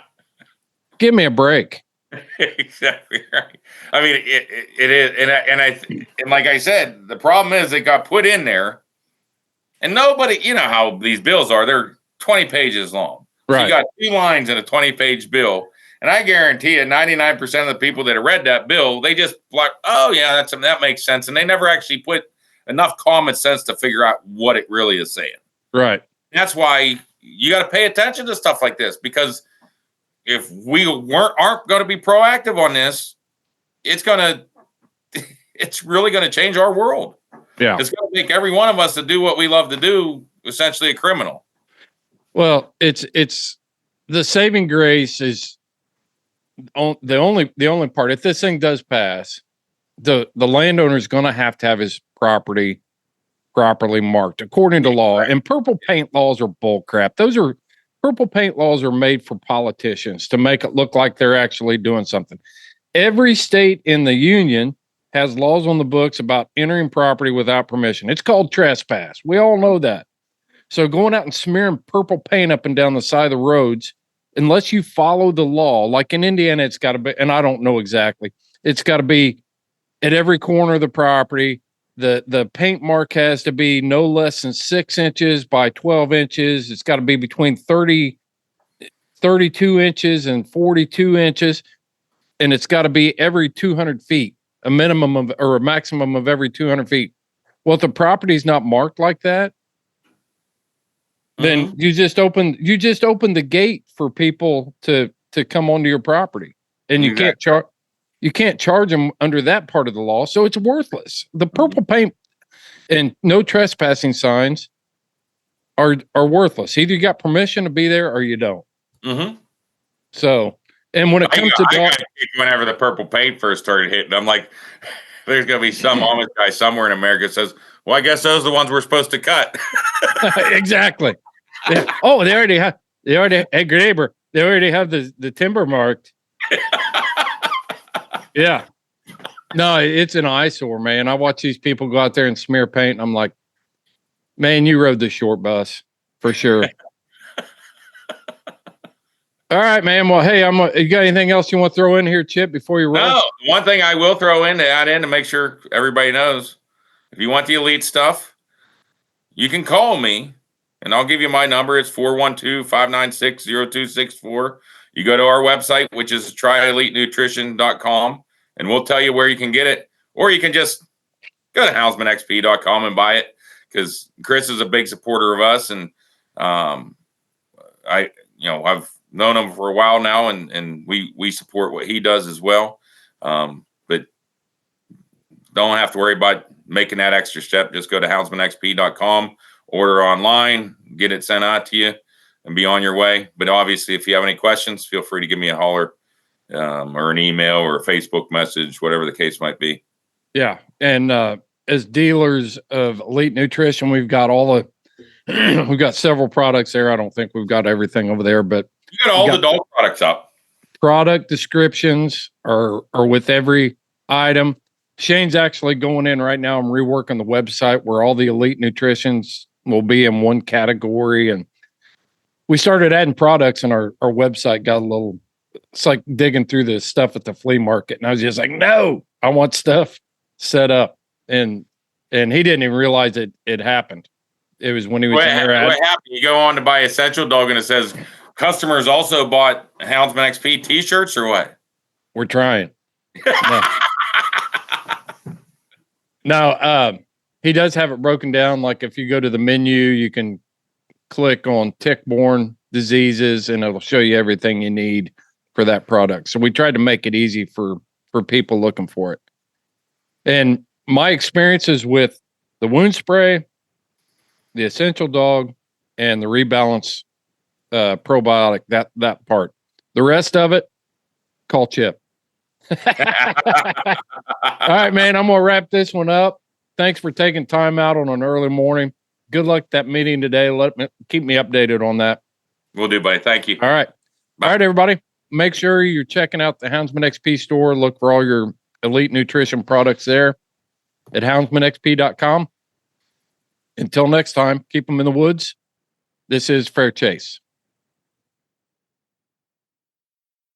Give me a break. Exactly right. I mean, it is, and like I said, the problem is it got put in there, and nobody, you know how these bills are. They're 20 pages long. Right. So you got 2 lines in a 20-page bill, and I guarantee you, 99% of the people that have read that bill, they just like, oh yeah, that makes sense, and they never actually put enough common sense to figure out what it really is saying. Right. That's why you got to pay attention to stuff like this, because if we aren't going to be proactive on this, it's really going to change our world. Yeah. It's going to make every one of us to do what we love to do, essentially a criminal. Well, it's the saving grace is the only part. If this thing does pass, the landowner is going to have his property properly marked according to law. And purple paint laws are bull crap. Purple paint laws are made for politicians to make it look like they're actually doing something. Every state in the union has laws on the books about entering property without permission. It's called trespass. We all know that. So going out and smearing purple paint up and down the side of the roads, unless you follow the law, like in Indiana, it's got to be, and I don't know exactly, it's got to be at every corner of the property. The paint mark has to be no less than 6 inches by 12 inches. It's got to be between 32 inches and 42 inches. And it's got to be every 200 feet, a minimum of, or a maximum of every 200 feet. Well, if the property's not marked like that, then you just open the gate for people to come onto your property, and you can't charge them under that part of the law. So it's worthless. The purple paint and no trespassing signs are worthless. Either you got permission to be there or you don't. So, and when it comes to dogs, whenever the purple paint first started hitting, I'm like, there's gonna be some Amish guy somewhere in America that says, "Well, I guess those are the ones we're supposed to cut." Exactly. Yeah. Oh, they already have the timber marked. Yeah. No, it's an eyesore, man. I watch these people go out there and smear paint, and I'm like, man, you rode the short bus for sure. All right, man. Well, hey, you got anything else you want to throw in here, Chip, before you run? No, one thing I will throw in to add in to make sure everybody knows, if you want the elite stuff, you can call me, and I'll give you my number. It's 412-596-0264. You go to our website, which is tryelitenutrition.com, and we'll tell you where you can get it. Or you can just go to houndsmenxp.com and buy it, because Chris is a big supporter of us, and I've known him for a while now, and we support what he does as well. But don't have to worry about making that extra step. Just go to houndsmenxp.com, order online, get it sent out to you, and be on your way. But obviously, if you have any questions, feel free to give me a holler, or an email or a Facebook message, whatever the case might be. Yeah. And as dealers of Elite Nutrition, we've got we've got several products there. I don't think we've got everything over there, but you got all the dog products up. Product descriptions are with every item. Shane's actually going in right now and reworking the website where all the Elite Nutritions will be in one category. And we started adding products, and our website got it's like digging through the stuff at the flea market. And I was just like, no, I want stuff set up. And he didn't even realize it happened. It was when he was in there. What happened? You go on to buy Essential Dog, and it says customers also bought Houndsman XP t-shirts, or what? We're trying. No, he does have it broken down. Like if you go to the menu, you can click on tick-borne diseases, and it'll show you everything you need for that product. So we tried to make it easy for people looking for it. And my experiences with the wound spray, the Essential Dog, and the Rebalance probiotic, that part. The rest of it, call Chip. All right, man, I'm going to wrap this one up. Thanks for taking time out on an early morning. Good luck at that meeting today. Keep me updated on that. Will do, buddy. Thank you. All right. Bye. All right, everybody. Make sure you're checking out the Houndsman XP store. Look for all your Elite Nutrition products there at houndsmenxp.com. Until next time, keep them in the woods. This is Fair Chase.